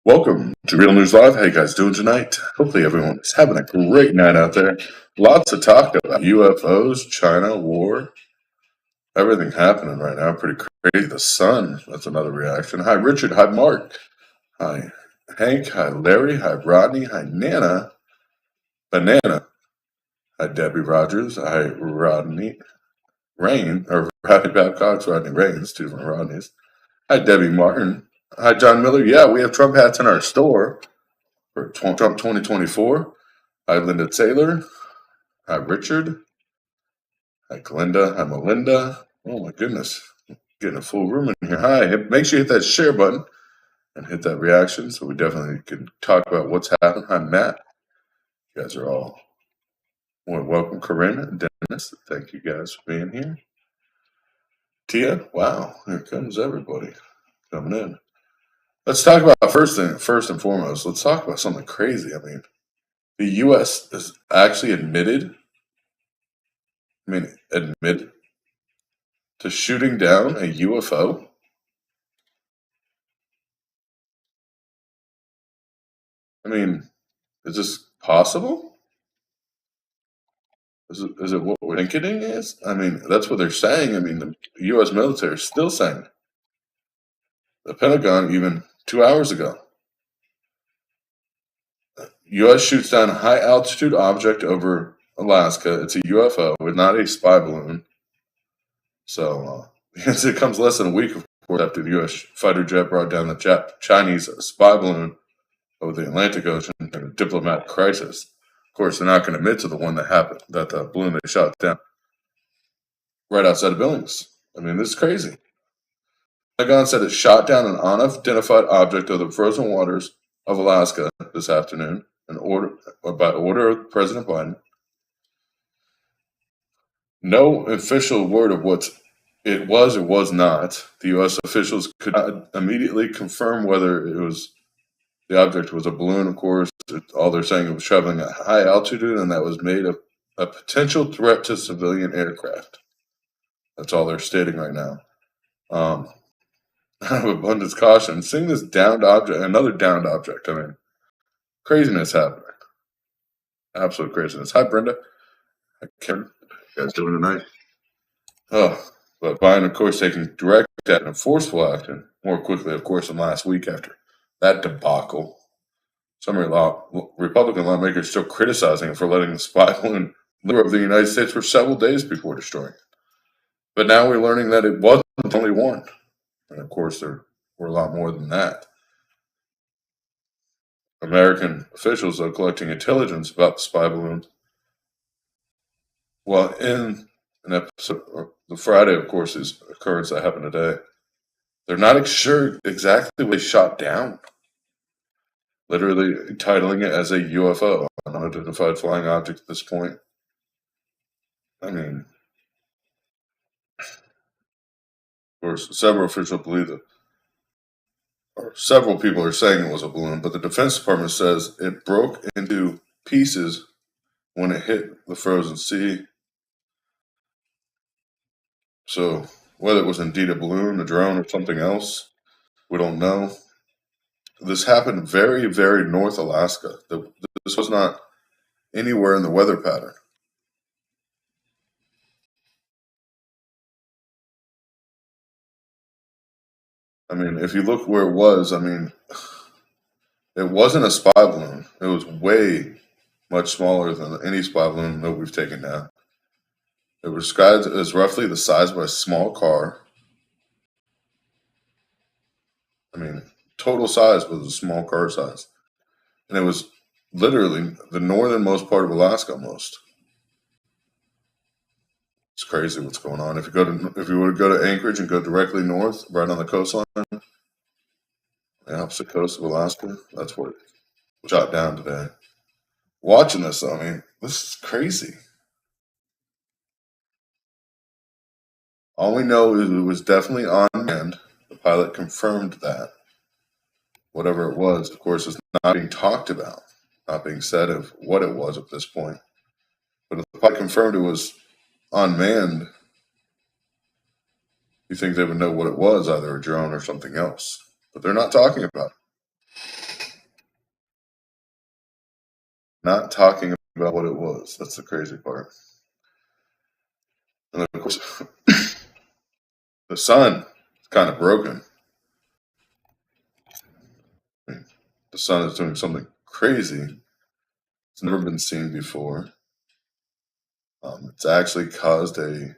Welcome to Real News Live. How you guys doing tonight? Hopefully everyone is having a great night out there. Lots to talk about. UFOs, China, war, everything happening right now. Pretty crazy. The sun, that's another reaction. Hi, Richard. Hi, Mark. Hi, Hank. Hi, Larry. Hi, Rodney. Hi, Nana. Banana. Hi, Debbie Rogers. Hi, Rodney. Rodney Babcock's Rodney Rains, two different Rodneys. Hi, Debbie Martin. Hi, John Miller. Yeah, we have Trump hats in our store for Trump 2024. Hi, Linda Taylor. Hi, Richard. Hi, Glenda. Hi, Melinda. Oh, my goodness. Getting a full room in here. Hi. Make sure you hit that share button and hit that reaction so we definitely can talk about what's happened. Hi, Matt. You guys are all more welcome. Corinne and Dennis, thank you guys for being here. Tia, wow. Here comes everybody coming in. Let's talk about first and foremost, let's talk about something crazy. I mean, the U.S. has actually admitted to shooting down a UFO. I mean, is this possible? Is it what we're thinking it is? I mean, that's what they're saying. I mean, the U.S. military is still saying. The Pentagon, even 2 hours ago, U.S. shoots down a high-altitude object over Alaska. It's a UFO, it's not a spy balloon. So, it comes less than a week, of course, after the U.S. fighter jet brought down the Chinese spy balloon over the Atlantic Ocean in a diplomatic crisis. Of course, they're not going to admit to the one that happened, that the balloon they shot down right outside of Billings. I mean, this is crazy. The Pentagon said it shot down an unidentified object over the frozen waters of Alaska this afternoon, by order of President Biden. No official word of what it was or was not. The U.S. officials could not immediately confirm whether the object was a balloon. Of course, all they're saying it was traveling at high altitude and that was made a potential threat to civilian aircraft. That's all they're stating right now. Out of abundance caution, seeing this downed object, another downed object. I mean, craziness happening. Absolute craziness. Hi, Brenda. Hi, Karen. You guys doing tonight? Oh, but Biden, of course, taking direct and forceful action more quickly, of course, than last week after that debacle. Some Republican lawmakers still criticizing him for letting the spy balloon live over the United States for several days before destroying it. But now we're learning that it wasn't only one. And of course, there were a lot more than that. American officials are collecting intelligence about the spy balloon. Well, in an episode, the Friday, of course, is occurrence that happened today. They're not sure exactly what they shot down. Literally titling it as a UFO, an unidentified flying object at this point. I mean, of course, several officials believe that, or several people are saying it was a balloon, but the Defense Department says it broke into pieces when it hit the frozen sea. So whether it was indeed a balloon, a drone, or something else, we don't know. This happened very, very north Alaska. This was not anywhere in the weather pattern. I mean, if you look where it was, I mean, it wasn't a spy balloon. It was way much smaller than any spy balloon that we've taken down. It was described as roughly the size of a small car. I mean, total size was a small car size. And it was literally the northernmost part of Alaska almost. It's crazy what's going on. If you were to go to Anchorage and go directly north, right on the coastline, the opposite coast of Alaska, that's what it shot down today. Watching this, I mean, this is crazy. All we know is it was definitely unmanned. The pilot confirmed that. Whatever it was, of course, is not being talked about, not being said of what it was at this point. But if the pilot confirmed it was unmanned, you think they would know what it was, either a drone or something else. But they're not talking about it. not talking about what it was. That's the crazy part. And of course, the sun is kind of broken. I mean, the sun is doing something crazy. It's never been seen before. It's actually caused a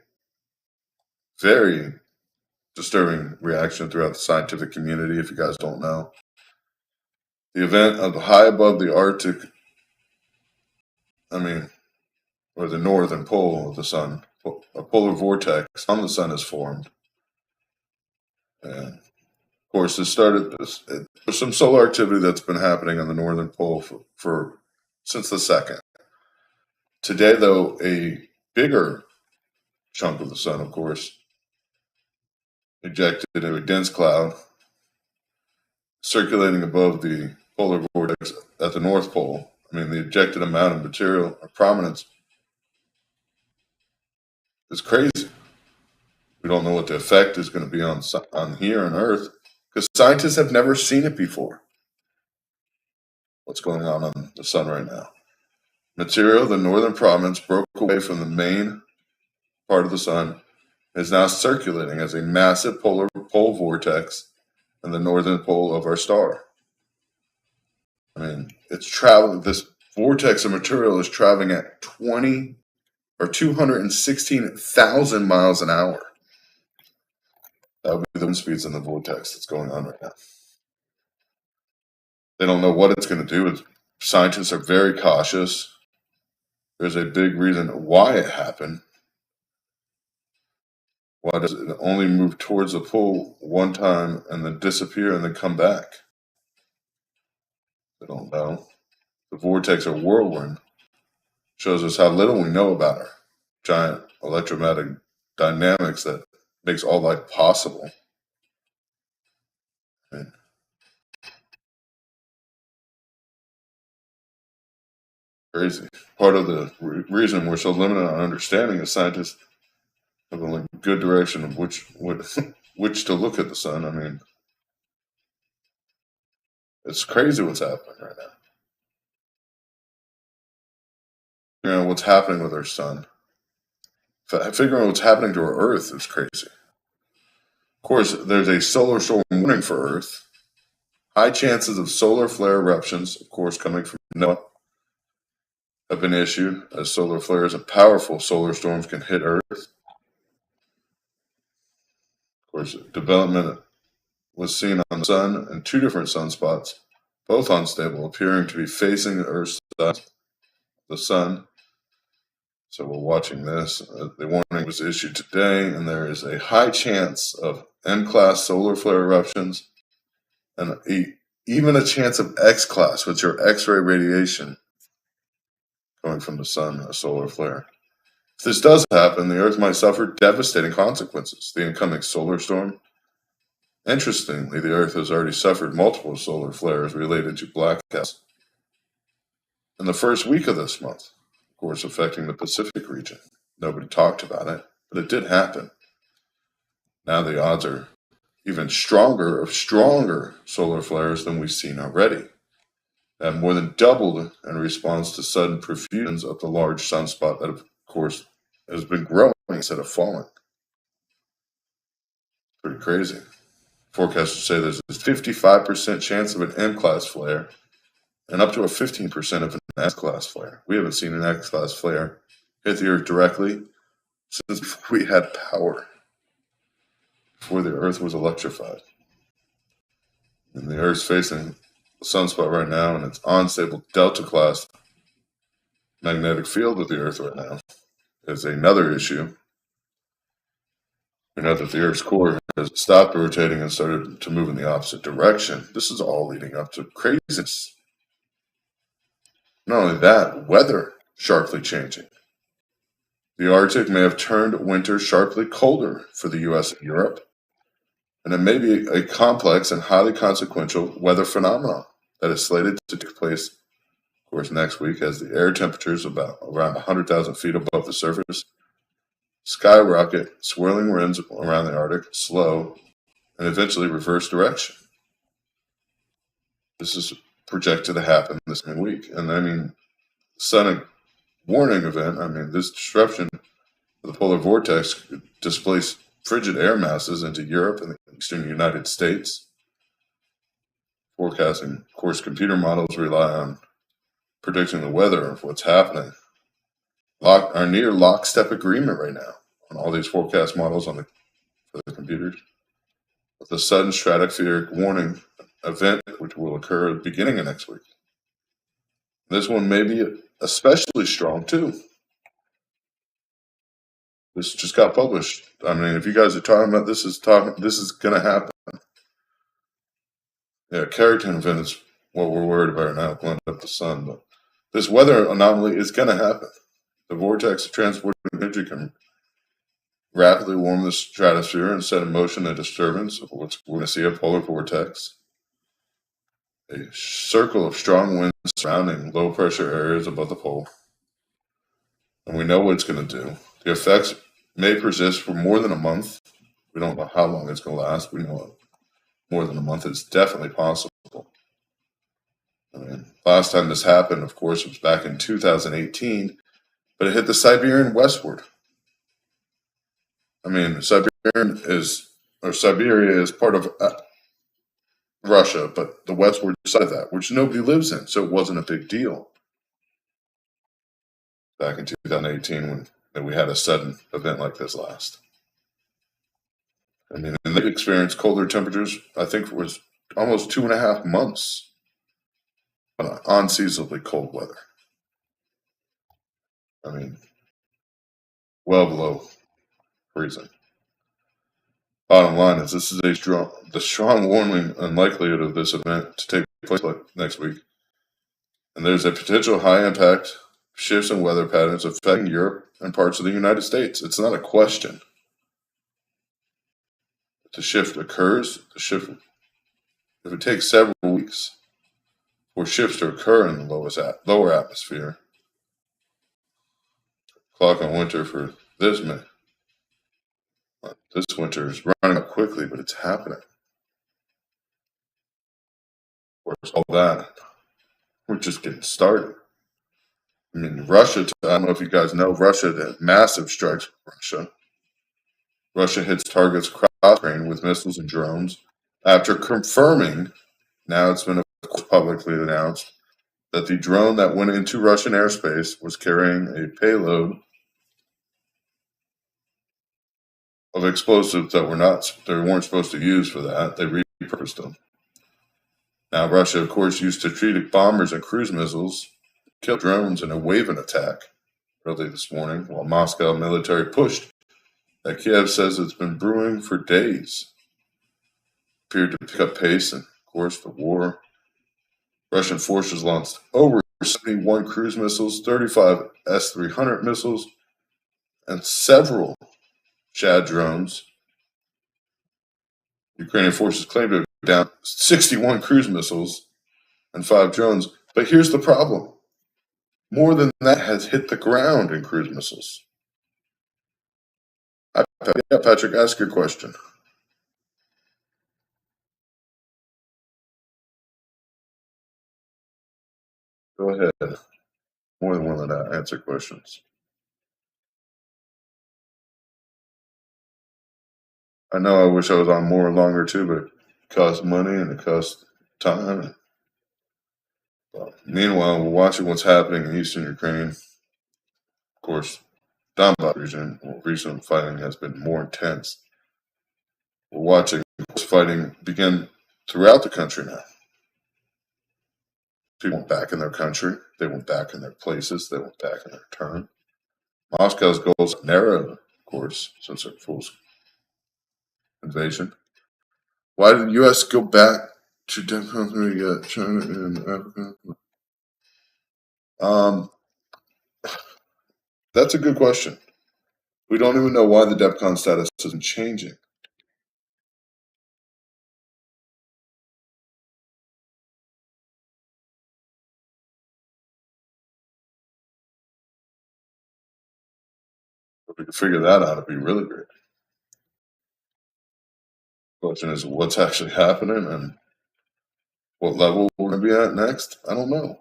very disturbing reaction throughout the scientific community, if you guys don't know. The event of high above the Arctic, I mean, or the northern pole of the sun, a polar vortex on the sun is formed. And of course, there's some solar activity that's been happening on the northern pole for since the second. Today, though, a bigger chunk of the sun, of course, ejected into a dense cloud circulating above the polar vortex at the North Pole. I mean, the ejected amount of material or prominence is crazy. We don't know what the effect is going to be on here on Earth because scientists have never seen it before. What's going on the sun right now? Material, the northern prominence, broke away from the main part of the sun, is now circulating as a massive polar pole vortex in the northern pole of our star. I mean, it's traveling. This vortex of material is traveling at 216,000 miles an hour. That would be the wind speeds in the vortex that's going on right now. They don't know what it's going to do. Scientists are very cautious. There's a big reason why it happened. Why does it only move towards the pole one time and then disappear and then come back? They don't know. The vortex or whirlwind shows us how little we know about our giant electromagnetic dynamics that makes all life possible. And crazy. Part of the reason we're so limited on understanding is scientists have a good direction of which which to look at the sun. I mean, it's crazy what's happening right now. You know, what's happening with our sun. Figuring out what's happening to our Earth is crazy. Of course, there's a solar storm warning for Earth. High chances of solar flare eruptions, of course, coming from NOAA, have been issued as solar flares and powerful solar storms can hit Earth. Of course, development was seen on the sun and two different sunspots, both unstable, appearing to be facing the Earth's side, the sun. So we're watching this. The warning was issued today, and there is a high chance of M-class solar flare eruptions and even a chance of X-class, which are X-ray radiation coming from the sun, a solar flare. If this does happen, the Earth might suffer devastating consequences. The incoming solar storm. Interestingly, the Earth has already suffered multiple solar flares related to blackouts in the first week of this month, of course, affecting the Pacific region. Nobody talked about it, but it did happen. Now the odds are even stronger of stronger solar flares than we've seen already. They have more than doubled in response to sudden profusions of the large sunspot that, of course, has been growing instead of falling. Pretty crazy. Forecasters say there's a 55% chance of an M-class flare and up to a 15% of an S-class flare. We haven't seen an X-class flare hit the Earth directly since before we had power, before the Earth was electrified. And the Earth's facing the sunspot right now, and its unstable delta-class magnetic field of the Earth right now is another issue. We know that the Earth's core has stopped rotating and started to move in the opposite direction. This is all leading up to craziness. Not only that, weather sharply changing. The Arctic may have turned winter sharply colder for the US and Europe, and it may be a complex and highly consequential weather phenomenon that is slated to take place, of course, next week as the air temperatures about around 100,000 feet above the surface skyrocket, swirling winds around the Arctic slow and eventually reverse direction. This is projected to happen this coming week. And I mean, Sun warning event. I mean, this disruption of the polar vortex could displace frigid air masses into Europe and the eastern United States. Forecasting, of course, computer models rely on predicting the weather of what's happening. Are near lockstep agreement right now on all these forecast models for the computers. With a sudden stratospheric warning event, which will occur at the beginning of next week. This one may be especially strong too. This just got published. I mean, if you guys are talking about this is going to happen. Yeah, Carrington event is what we're worried about now, blowing up the sun. But this weather anomaly is going to happen. The vortex of transporting energy can rapidly warm the stratosphere and set in motion a disturbance of what we're going to see a polar vortex. A circle of strong winds surrounding low pressure areas above the pole. And we know what it's going to do. The effects may persist for more than a month. We don't know how long it's going to last. We know more than a month is definitely possible. I mean, last time this happened, of course, was back in 2018, but it hit the Siberian westward. I mean, Siberia is part of Russia, but the westward side of that, which nobody lives in, so it wasn't a big deal. Back in 2018 when we had a sudden event like this last. I mean, and they experienced colder temperatures, I think it was almost 2.5 months of unseasonably cold weather. I mean, well below freezing. Bottom line is this is the strong warning unlikelihood of this event to take place next week. And there's a potential high impact shifts in weather patterns affecting Europe and parts of the United States. It's not a question. The shift occurs, if it takes several weeks for shifts to occur in the lower atmosphere, clock on winter for this winter is running up quickly, but it's happening. Of course, all that, we're just getting started. I mean, Russia, I don't know if you guys know, Russia did massive strikes with Russia. Russia hits targets across Ukraine with missiles and drones after confirming, now it's been publicly announced, that the drone that went into Russian airspace was carrying a payload of explosives that they weren't supposed to use for that. They repurposed them. Now, Russia, of course, used strategic bombers and cruise missiles, killed drones in a wave-in attack early this morning, while Moscow military pushed that Kiev says it's been brewing for days. Appeared to pick up pace, and of course, the war. Russian forces launched over 71 cruise missiles, 35 S-300 missiles, and several Shad drones. Ukrainian forces claim to have down 61 cruise missiles and 5 drones. But here's the problem. More than that has hit the ground in cruise missiles. Yeah, Patrick, ask your question. Go ahead. More than willing to answer questions. I know I wish I was on more longer too, but it costs money and it costs time. Meanwhile, we're watching what's happening in eastern Ukraine. Of course, Donbass region, recent fighting has been more intense. We're watching fighting begin throughout the country now. People want back in their country. They want back in their places. They want back in their turn. Moscow's goals are narrow, of course, since their full invasion. Why did the U.S. go back to China and Africa? That's a good question. We don't even know why the DEFCON status isn't changing. If we could figure that out, it'd be really great. The question is what's actually happening and what level we're going to be at next. I don't know.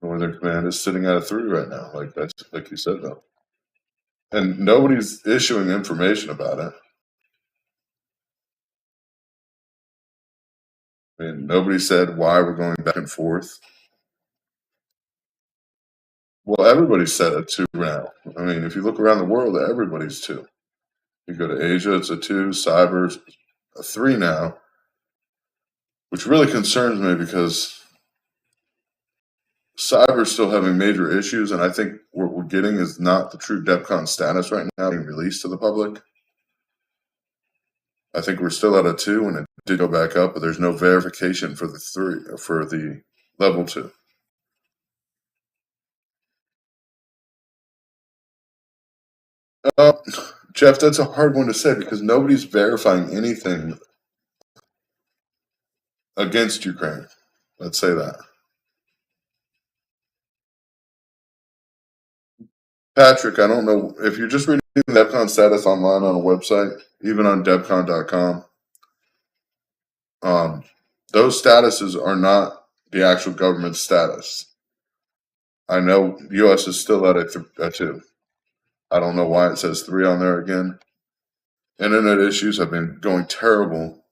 Northern Command is sitting at a 3 right now, like you said though, and nobody's issuing information about it. I mean, nobody said why we're going back and forth. Well, everybody's set at 2 now. I mean, if you look around the world, everybody's 2. You go to Asia, it's a 2. Cyber's a 3 now, which really concerns me because cyber's still having major issues, and I think what we're getting is not the true DEFCON status right now being released to the public. I think we're still at a 2, and it did go back up, but there's no verification for the 3 for the level 2. Uh, Jeff, that's a hard one to say because nobody's verifying anything against Ukraine. Let's say that. Patrick, I don't know if you're just reading the DEFCON status online on a website, even on DEFCON.com. Those statuses are not the actual government status. I know U.S. is still at a 2. I don't know why it says 3 on there again. Internet issues have been going terrible.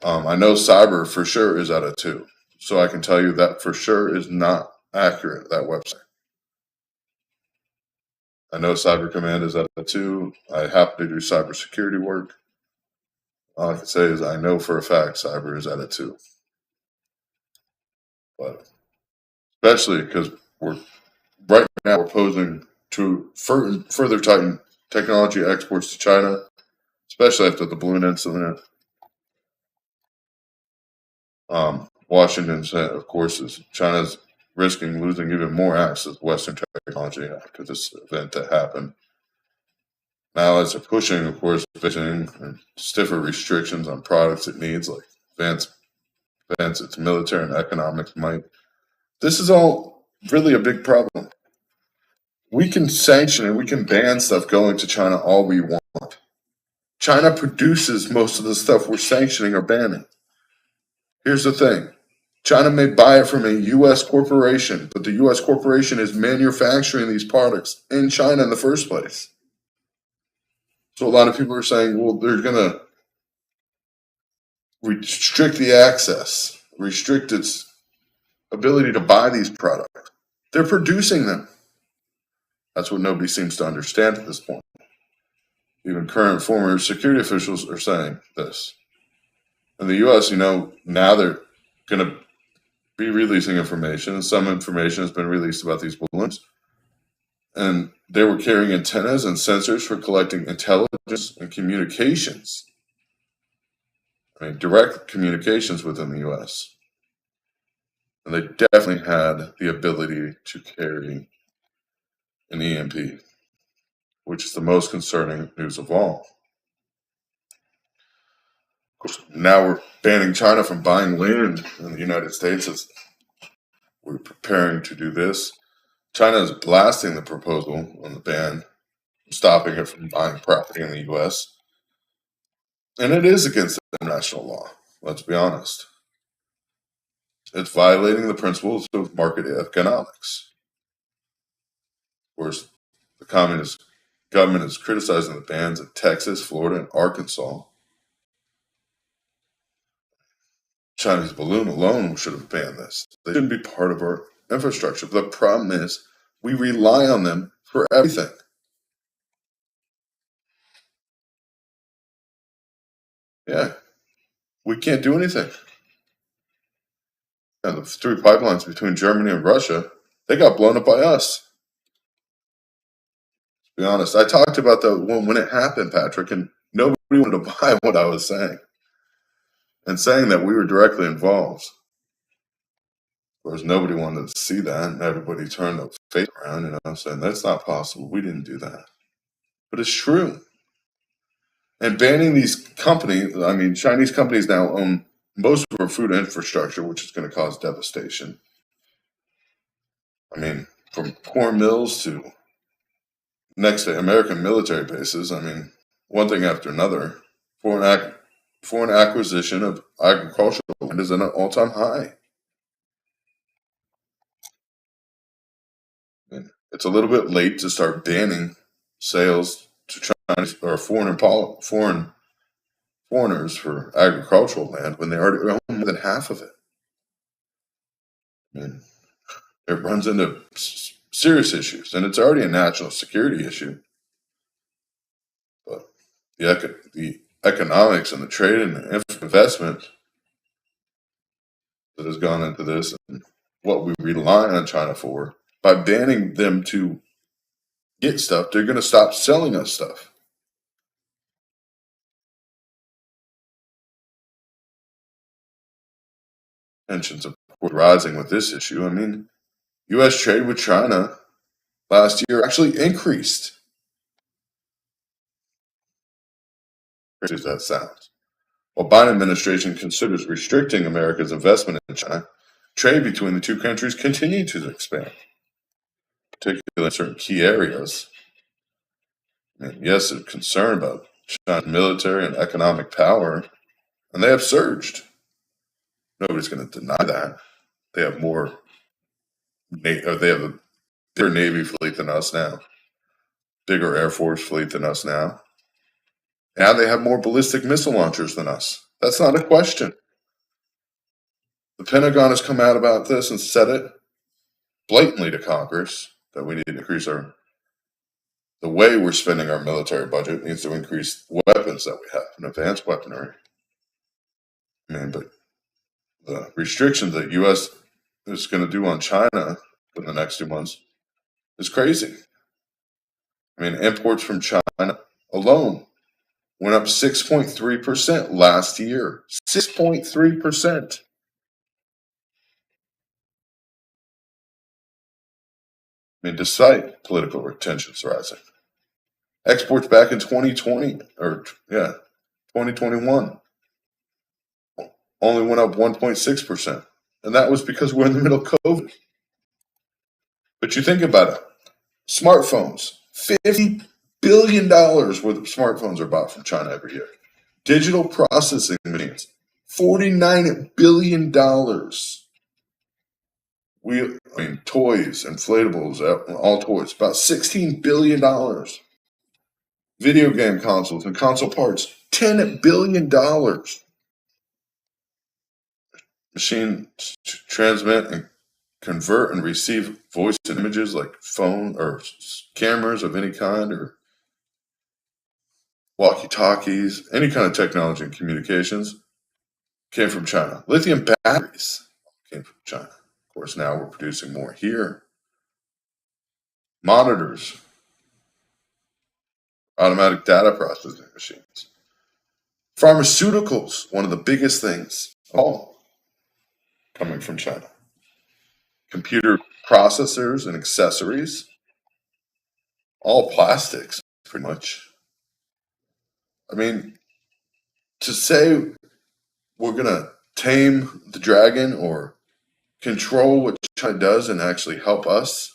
I know cyber for sure is at a 2. So I can tell you that for sure is not accurate, that website. I know Cyber Command is at a 2. I happen to do cybersecurity work. All I can say is I know for a fact cyber is at a 2. But especially because right now we're posing to further tighten technology exports to China, especially after the balloon incident. Washington said, of course, is China's risking losing even more access to Western technology after this event that happened. Now, as they're pushing, of course, facing stiffer restrictions on products it needs, like advance its military and economic might. This is all really a big problem. We can sanction and we can ban stuff going to China all we want. China produces most of the stuff we're sanctioning or banning. Here's the thing. China may buy it from a U.S. corporation, but the U.S. corporation is manufacturing these products in China in the first place. So a lot of people are saying, well, they're going to restrict the access, restrict its ability to buy these products. They're producing them. That's what nobody seems to understand at this point. Even current former security officials are saying this. In the U.S., now they're going to be releasing information, and some information has been released about these balloons. And they were carrying antennas and sensors for collecting intelligence and communications. I mean, direct communications within the U.S. And they definitely had the ability to carry an EMP, which is the most concerning news of all. Of course, now we're banning China from buying land in the United States as we're preparing to do this. China is blasting the proposal on the ban, stopping it from buying property in the U.S. And it is against international law, let's be honest. It's violating the principles of market economics. Of course, the communist government is criticizing the bans in Texas, Florida, and Arkansas. Chinese balloon alone should have banned this. They shouldn't be part of our infrastructure. But the problem is we rely on them for everything. Yeah, we can't do anything. And the 3 pipelines between Germany and Russia, they got blown up by us. To be honest, I talked about that when it happened, Patrick, and nobody wanted to buy what I was saying and saying that we were directly involved. Of course, nobody wanted to see that, and everybody turned their face around, saying that's not possible. We didn't do that. But it's true. And banning these companies, I mean, Chinese companies now own most of our food infrastructure, which is going to cause devastation. I mean, from corn mills to next to American military bases, I mean, one thing after another. Foreign acquisition of agricultural land is at an all-time high. And it's a little bit late to start banning sales to Chinese or foreigners for agricultural land when they already own more than half of it. I mean, it runs into serious issues, and it's already a national security issue. But the economics and the trade and the investment that has gone into this and what we rely on China for, by banning them to get stuff, they're going to stop selling us stuff. Tensions, of course, rising with this issue. I mean, U.S. trade with China last year actually increased. Crazy as that sounds. While Biden administration considers restricting America's investment in China, trade between the two countries continued to expand, particularly in certain key areas. And yes, there's concern about China's military and economic power, and they have surged. Nobody's going to deny that. They have they have a bigger Navy fleet than us now, bigger Air Force fleet than us now. Now they have more ballistic missile launchers than us. That's not a question. The Pentagon has come out about this and said it blatantly to Congress that we need to increase the way we're spending our military budget needs to increase weapons that we have and advanced weaponry. I mean, but the restrictions that U.S. is going to do on China in the next 2 months is crazy. I mean, imports from China alone went up 6.3% last year. 6.3%. I mean, despite political tensions rising. Exports back in 2021 only went up 1.6%. And that was because we're in the middle of COVID. But you think about it. Smartphones, $50 billion worth of smartphones are bought from China every year. Digital processing machines, $49 billion. Toys, inflatables, all toys, about $16 billion. Video game consoles and console parts, $10 billion. Machines transmit and convert and receive voice and images like phone or cameras of any kind or walkie-talkies, any kind of technology and communications came from China. Lithium batteries came from China. Of course, now we're producing more here. Monitors, automatic data processing machines. Pharmaceuticals, one of the biggest things, all coming from China. Computer processors and accessories, all plastics, pretty much. I mean, to say we're going to tame the dragon or control what China does and actually help us,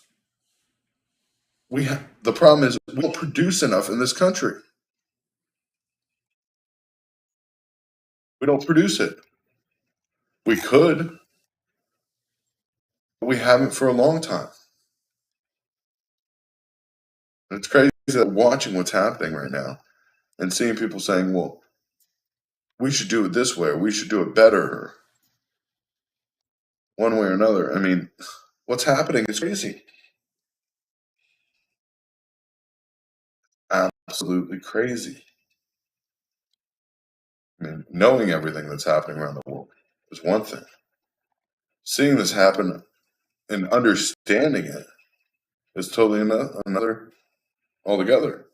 the problem is we don't produce enough in this country. We don't produce it. We could, but we haven't for a long time. And it's crazy that watching what's happening right now and seeing people saying, well, we should do it this way, or we should do it better, one way or another. I mean, what's happening is crazy. Absolutely crazy. I mean, knowing everything that's happening around the world is one thing. Seeing this happen and understanding it is totally another altogether.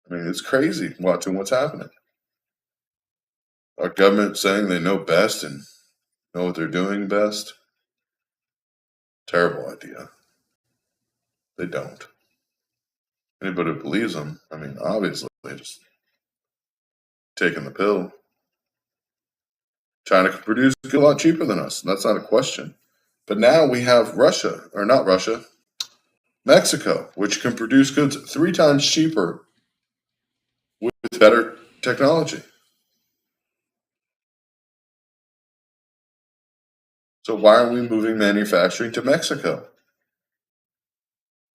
I mean, it's crazy watching what's happening. Our government saying they know best and know what they're doing best. Terrible idea. They don't. Anybody who believes them, I mean, obviously, they just taking the pill. China can produce a lot cheaper than us. That's not a question. But now we have Russia, or not Russia, Mexico, which can produce goods 3 times cheaper with better technology. So why aren't we moving manufacturing to Mexico?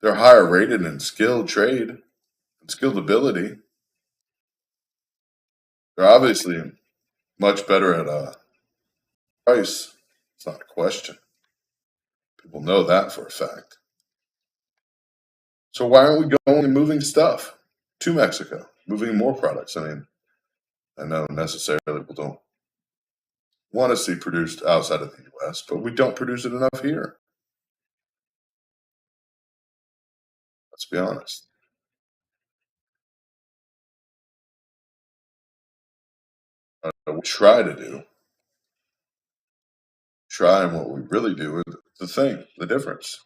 They're higher rated in skilled trade and skilled ability. They're obviously much better at price. It's not a question. People know that for a fact. So why aren't we going and moving stuff to Mexico? Moving more products. I mean, I know necessarily people don't want to see produced outside of the U.S., but we don't produce it enough here. Let's be honest. We try to do. Try and what we really do is the thing, the difference.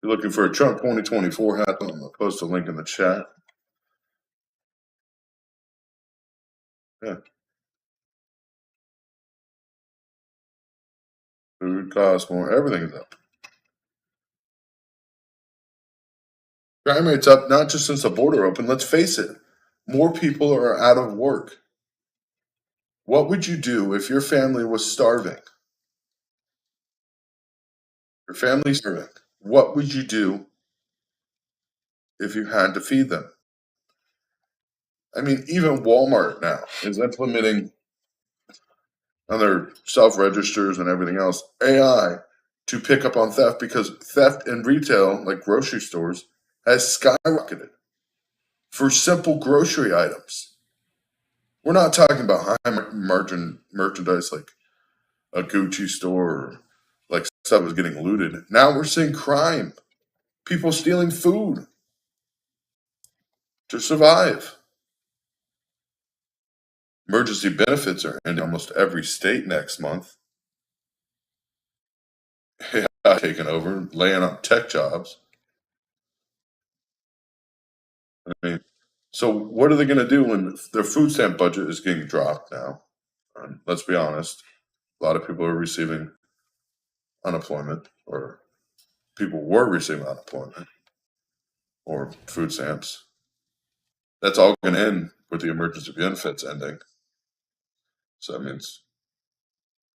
You're looking for a Trump 2024 hat, I'll post a link in the chat. Yeah. Food costs more. Everything's up. Crime rate's up not just since the border opened. Let's face it. More people are out of work. What would you do if your family was starving? Your family's starving. What would you do if you had to feed them? I mean, even Walmart now is implementing on their self registers and everything else AI to pick up on theft because theft in retail, like grocery stores, has skyrocketed for simple grocery items. We're not talking about high margin merchandise like a Gucci store or like stuff was getting looted. Now we're seeing crime, people stealing food to survive. Emergency benefits are in almost every state next month. Yeah, taking over, laying on tech jobs. I mean, so what are they going to do when their food stamp budget is getting dropped now? Let's be honest. A lot of people are receiving unemployment, or people were receiving unemployment or food stamps. That's all going to end with the emergency benefits ending. So that means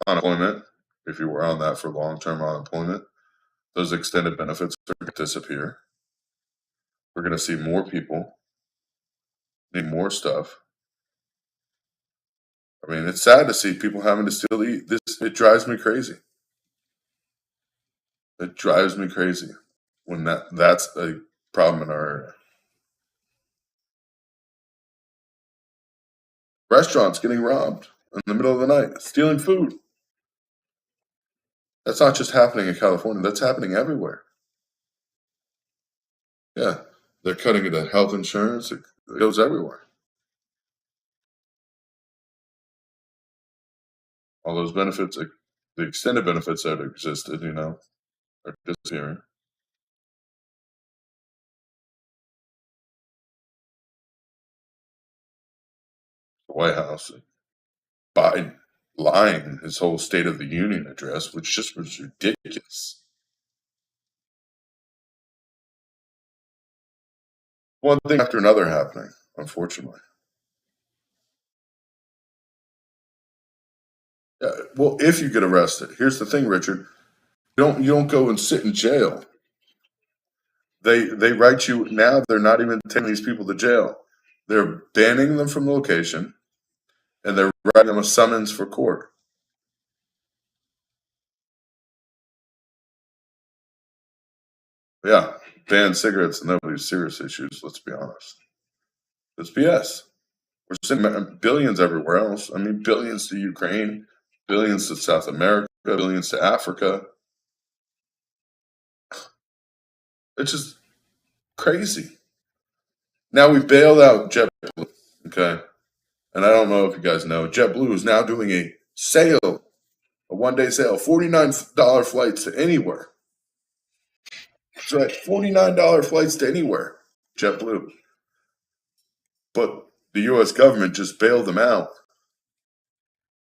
unemployment, if you were on that for long-term unemployment, those extended benefits are going to disappear. We're going to see more people need more stuff. I mean, it's sad to see people having to still eat. It drives me crazy. It drives me crazy when that's a problem in our area. Restaurants getting robbed in the middle of the night, stealing food. That's not just happening in California. That's happening everywhere. Yeah, they're cutting into health insurance. It goes everywhere. All those benefits, the extended benefits that existed, are disappearing. The White House, Biden lying in his whole State of the Union address, which just was ridiculous. One thing after another happening, unfortunately. Yeah, well, if you get arrested, here's the thing, Richard. You don't go and sit in jail. They write you now. They're not even taking these people to jail. They're banning them from the location, and they're writing them a summons for court. Yeah, ban cigarettes and nobody's serious issues. Let's be honest. It's BS. We're sending billions everywhere else. I mean, billions to Ukraine, billions to South America, billions to Africa. It's just crazy. Now we bailed out JetBlue, okay? And I don't know if you guys know, JetBlue is now doing a sale, a one-day sale, $49 flights to anywhere. That's right, $49 flights to anywhere, JetBlue. But the U.S. government just bailed them out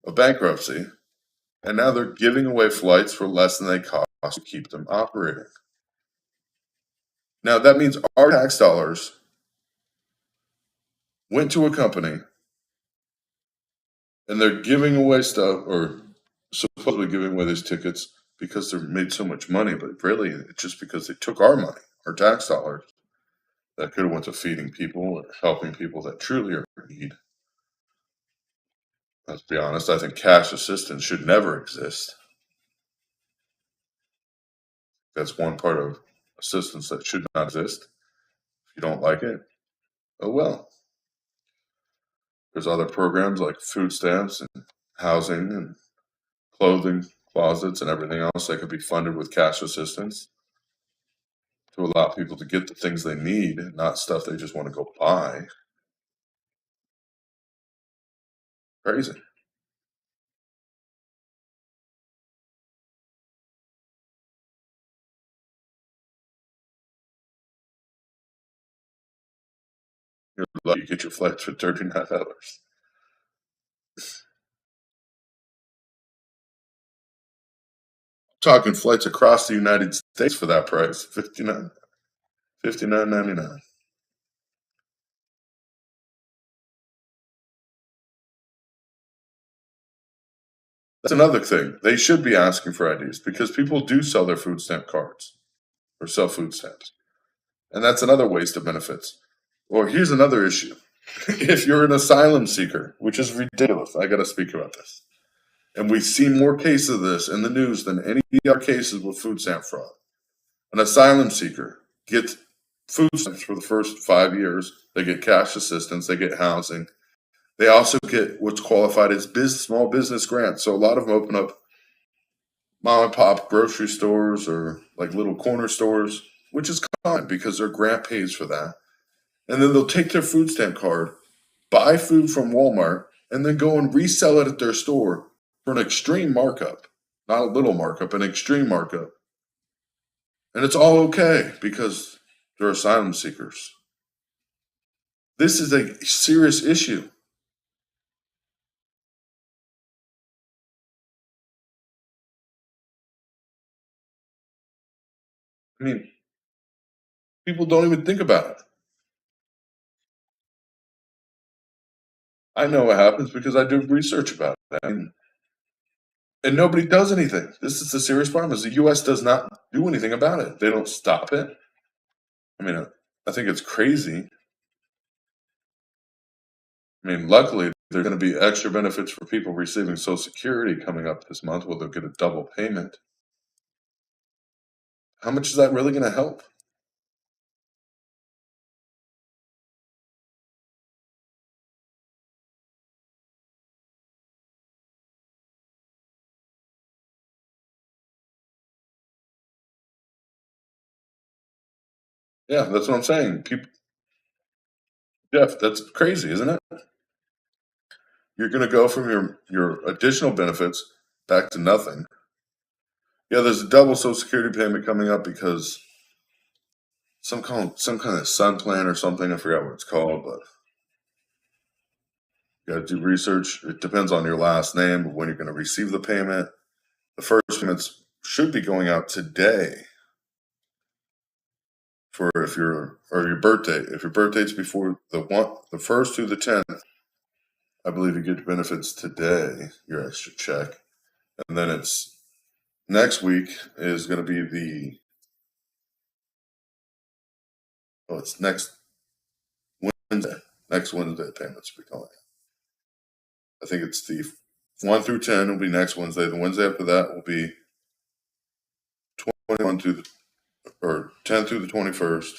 of bankruptcy, and now they're giving away flights for less than they cost to keep them operating. Now, that means our tax dollars went to a company And they're giving away stuff, or supposedly giving away these tickets because they're made so much money, but really it's just because they took our money, our tax dollars, that could have went to feeding people or helping people that truly are in need. Let's be honest, I think cash assistance should never exist. That's one part of assistance that should not exist. If you don't like it, oh well. There's other programs like food stamps and housing and clothing closets and everything else that could be funded with cash assistance to allow people to get the things they need, not stuff they just want to go buy. Crazy. You're lucky you get your flights for $39. Talking flights across the United States for that price, 59.99. That's another thing. They should be asking for IDs because people do sell their food stamp cards or sell food stamps. And that's another waste of benefits. Or here's another issue. If you're an asylum seeker, which is ridiculous, I got to speak about this. And we see more cases of this in the news than any other cases with food stamp fraud. An asylum seeker gets food stamps for the first 5 years. They get cash assistance. They get housing. They also get what's qualified as small business grants. So a lot of them open up mom and pop grocery stores or like little corner stores, which is common because their grant pays for that. And then they'll take their food stamp card, buy food from Walmart, and then go and resell it at their store for an extreme markup. Not a little markup, an extreme markup. And it's all okay because they're asylum seekers. This is a serious issue. I mean, people don't even think about it. I know what happens because I do research about it. And nobody does anything. This is the serious problem is the US does not do anything about it. They don't stop it. I mean, I think it's crazy. I mean, luckily, there are going to be extra benefits for people receiving Social Security coming up this month where they'll get a double payment. How much is that really going to help? Yeah, that's what I'm saying. People, Jeff, that's crazy, isn't it? You're going to go from your additional benefits back to nothing. Yeah, there's a double Social Security payment coming up because some kind of sun plan or something. I forgot what it's called, but you got to do research. It depends on your last name, but when you're going to receive the payment. The first payments should be going out today for if your or your birthday. If your birthday's before the first through the 10th, I believe you get benefits today. Your extra check, and then it's next week is going to be the it's next Wednesday. Next Wednesday payments will be going. I think it's the 1 through 10 will be next Wednesday. The Wednesday after that will be 21 through the or 10 through the 21st.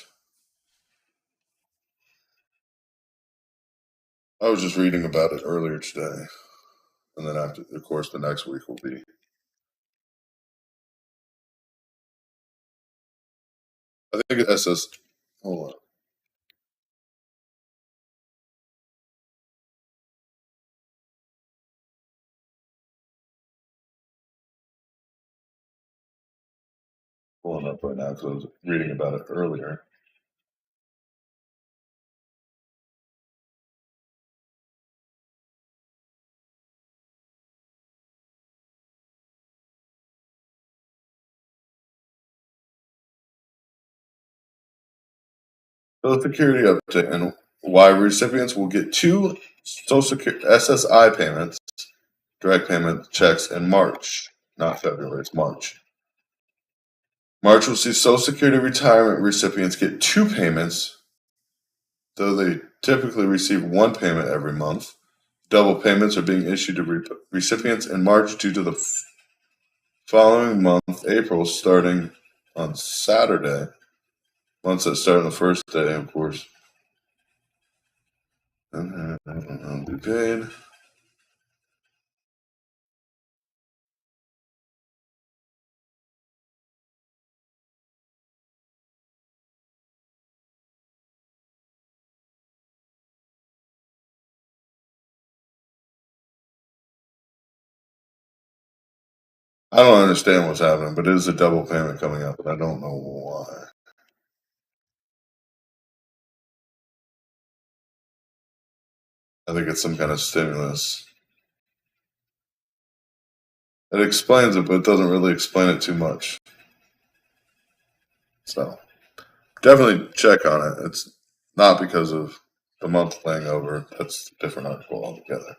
I was just reading about it earlier today, and then after, of course, the next week will be. I think it says. Hold on, pulling up right now because I was reading about it earlier. Social Security update, and why recipients will get two Social Security SSI payments, direct payment checks, in March, not February, it's March. March will see Social Security retirement recipients get two payments, though they typically receive one payment every month. Double payments are being issued to recipients in March due to the following month, April, starting on Saturday. Months that start on the first day, of course. And be paid. I don't understand what's happening, but it is a double payment coming up, but I don't know why. I think it's some kind of stimulus. It explains it, but it doesn't really explain it too much. So definitely check on it. It's not because of the month playing over. That's a different article altogether.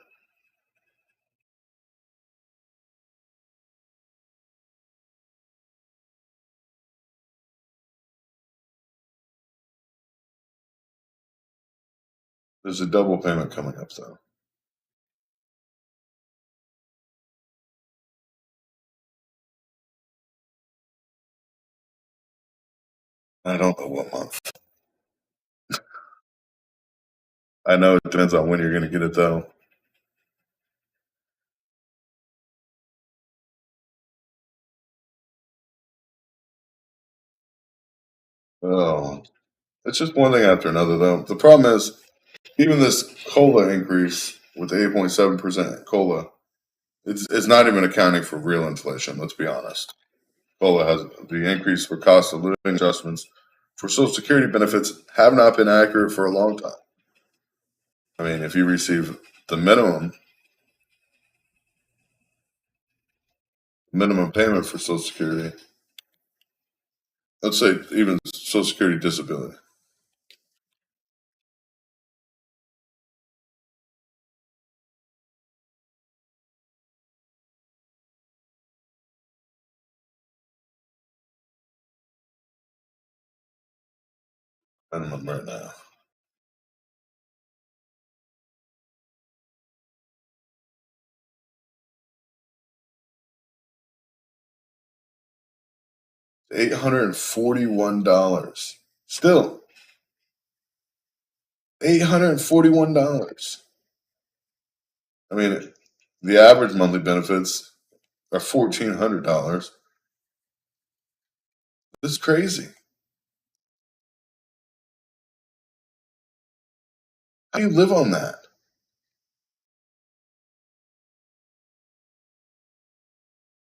There's a double payment coming up, though. I don't know what month. I know it depends on when you're going to get it, though. Oh, it's just one thing after another, though. The problem is, even this COLA increase with 8.7% COLA, it's not even accounting for real inflation, let's be honest. COLA has the increase for cost of living adjustments for Social Security benefits have not been accurate for a long time. I mean, if you receive the minimum payment for Social Security, let's say even Social Security disability. Minimum right now. $841. Still, $841. I mean, the average monthly benefits are $1,400. This is crazy. How do you live on that?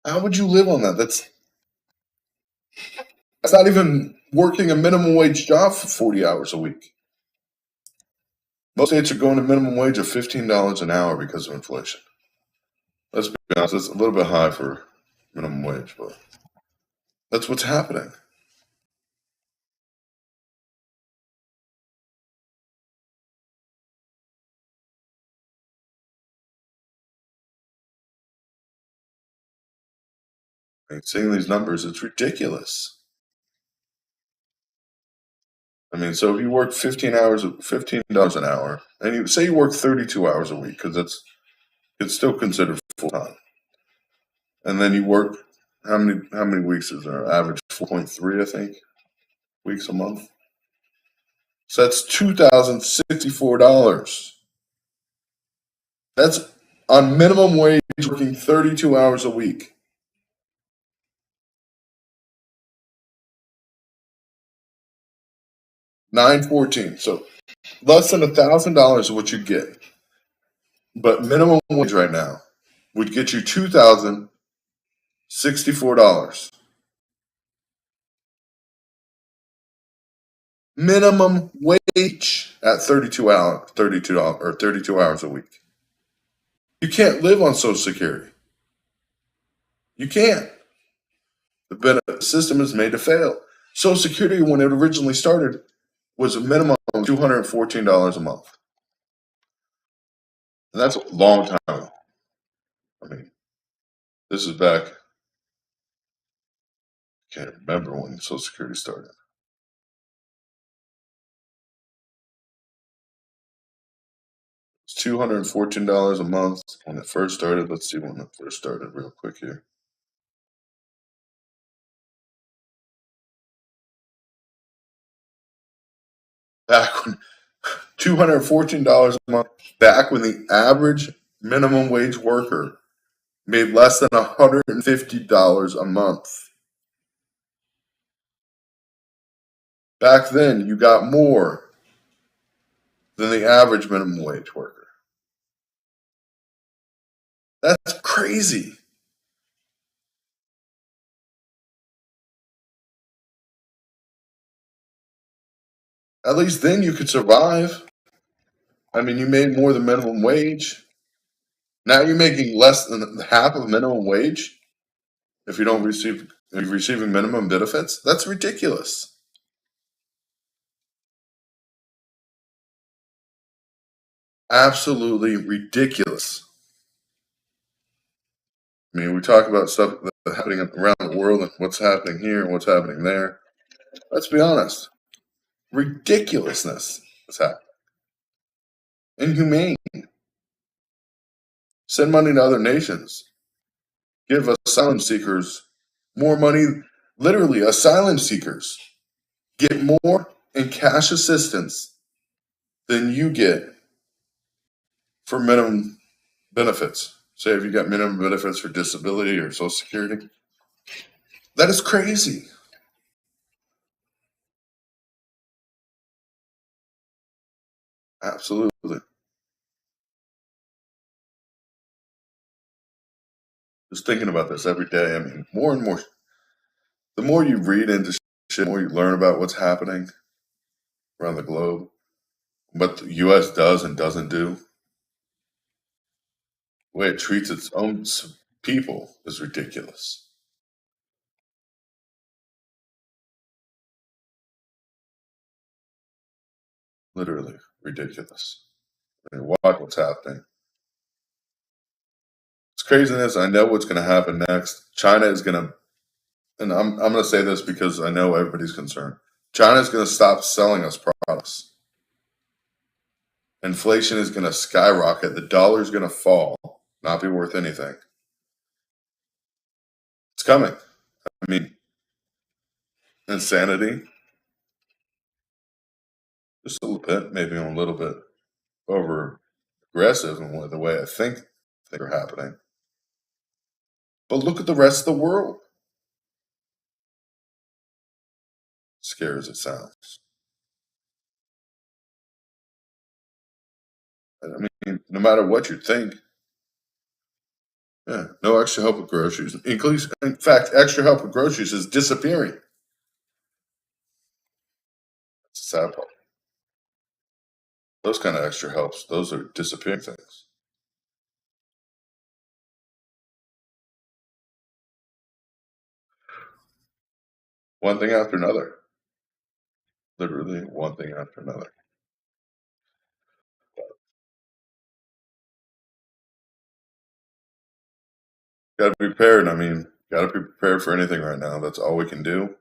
How would you live on that? That's not even working a minimum wage job for 40 hours a week. Most states are going to minimum wage of $15 an hour because of inflation. Let's be honest, it's a little bit high for minimum wage, but that's what's happening. I mean, seeing these numbers, it's ridiculous. I mean, so if you work 15 hours, $15 an hour, and you say you work 32 hours a week, because it's still considered full time, and then you work how many weeks is there? Average 4.3, I think, weeks a month. So that's $2,064. That's on minimum wage working 32 hours a week. 914. So less than $1,000 is what you get. But minimum wage right now would get you $2,064. Minimum wage at 32 hours a week. You can't live on Social Security. You can't. The benefit system is made to fail. Social Security, when it originally started, was a minimum of was $214 a month. And that's a long time ago. I mean, this is back, I can't remember when Social Security started. It's $214 a month when it first started. Let's see when it first started real quick here. Back when $214 a month, back when the average minimum wage worker made less than $150 a month. Back then, you got more than the average minimum wage worker. That's crazy. At least then you could survive. I mean, you made more than minimum wage. Now you're making less than half of minimum wage if you don't receive if you're receiving minimum benefits. That's ridiculous. Absolutely ridiculous. I mean, we talk about stuff that's happening around the world and what's happening here and what's happening there. Let's be honest. Ridiculousness is happening. Inhumane. Send money to other nations. Give asylum seekers more money. Literally, asylum seekers get more in cash assistance than you get for minimum benefits. Say if you got minimum benefits for disability or Social Security. That is crazy. Absolutely. Just thinking about this every day. I mean, more and more, the more you read into shit, the more you learn about what's happening around the globe, what the U.S. does and doesn't do, the way it treats its own people is ridiculous. Literally ridiculous. I mean, watch what's happening. It's craziness. I know what's going to happen next. China is going to, and I'm going to say this because I know everybody's concerned. China is going to stop selling us products. Inflation is going to skyrocket. The dollar is going to fall, not be worth anything. It's coming. I mean, insanity. Just a little bit, maybe a little bit over aggressive in the way I think things are happening. But look at the rest of the world. Scary as it sounds. I mean, no matter what you think, yeah, no extra help with groceries. In fact, extra help with groceries is disappearing. That's the sad part. Those kind of extra helps, those are disappearing things. One thing after another. Literally one thing after another. Got to be prepared. I mean, got to be prepared for anything right now. That's all we can do.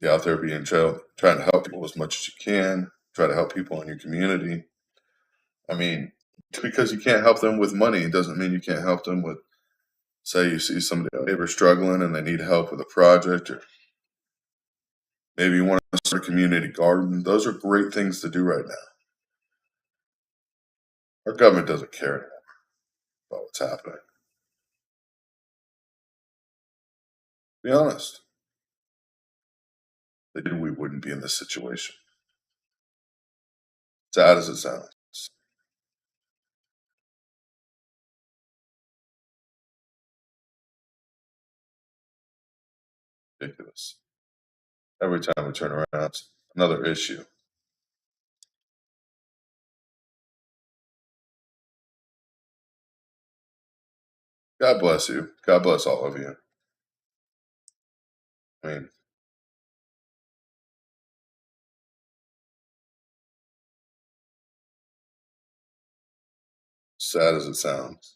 Be out there being trying to help people as much as you can. Try to help people in your community. I mean, just because you can't help them with money doesn't mean you can't help them with, say, you see somebody, a neighbor struggling and they need help with a project, or maybe you want to start a community garden. Those are great things to do right now. Our government doesn't care anymore about what's happening. Be honest. If they did, we wouldn't be in this situation. Sad as it sounds. Ridiculous. Every time we turn around, it's another issue. God bless you. God bless all of you. I mean, sad as it sounds.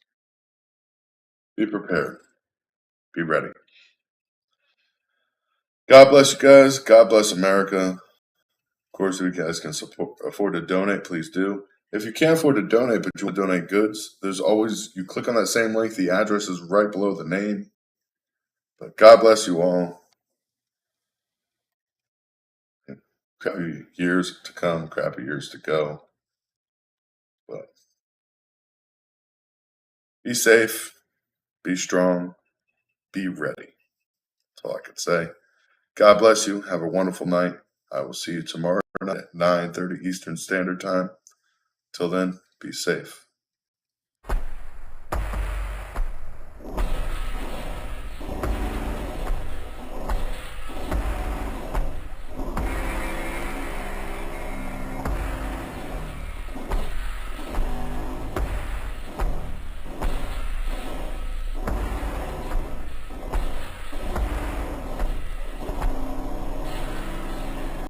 Be prepared. Be ready. God bless you guys. God bless America. Of course, if you guys can afford to donate, please do. If you can't afford to donate, but you want to donate goods, there's always, you click on that same link. The address is right below the name. But God bless you all. Crappy years to come, crappy years to go. But be safe, be strong, be ready. That's all I can say. God bless you. Have a wonderful night. I will see you tomorrow night at 9:30 Eastern Standard Time. Till then, be safe.